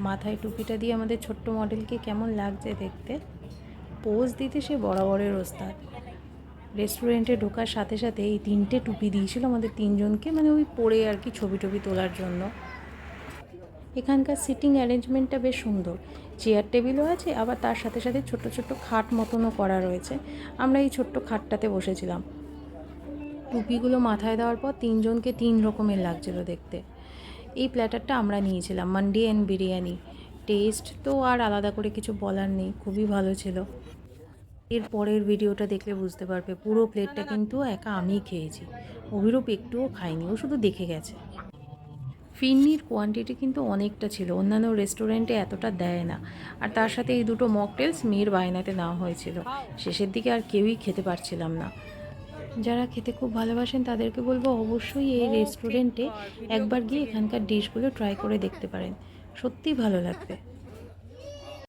মাথায় টুপিটা দিয়ে আমাদের ছোট্ট মডেলকে কেমন লাগছে দেখতে। পোজ দিতে সে বরাবরের ওস্তাদ। রেস্টুরেন্টে ঢোকার সাথে সাথে এই 3টে টুপি দিয়েছিল আমাদের 3জনকে, মানে ওই পরে আর কি ছবি টবি তোলার জন্য। এখানকার সিটিং অ্যারেঞ্জমেন্টটা বেশ সুন্দর, চেয়ার টেবিলও আছে, আবার তার সাথে সাথে ছোট্ট ছোট্ট খাট মতনও করা রয়েছে। আমরা এই ছোট্ট খাটটাতে বসেছিলাম। টুপিগুলো মাথায় দেওয়ার পর 3জনকে 3 রকমের লাগছিল দেখতে। এই প্ল্যাটারটা আমরা নিয়েছিলাম মান্ডি অ্যান্ড বিরিয়ানি। টেস্ট তো আর আলাদা করে কিছু বলার নেই, খুবই ভালো ছিল। এর পরের ভিডিওটা দেখলে বুঝতে পারবে, পুরো প্লেটটা কিন্তু একা আমিই খেয়েছি, অভিরূপ একটুও খায়নি, ও শুধু দেখে গেছে। ফিরনির কোয়ান্টিটি কিন্তু অনেকটা ছিল, অন্যান্য রেস্টুরেন্টে এতটা দেয় না। আর তার সাথে এই দুটো মকটেলস মেয়ের বায়নাতে নেওয়া হয়েছিল। শেষের দিকে আর কেউই খেতে পারছিলাম না। যারা খেতে খুব ভালোবাসেন তাদেরকে বলবো অবশ্যই এই রেস্টুরেন্টে একবার গিয়ে এখানকার ডিশগুলো ট্রাই করে দেখতে পারেন, সত্যিই ভালো লাগবে।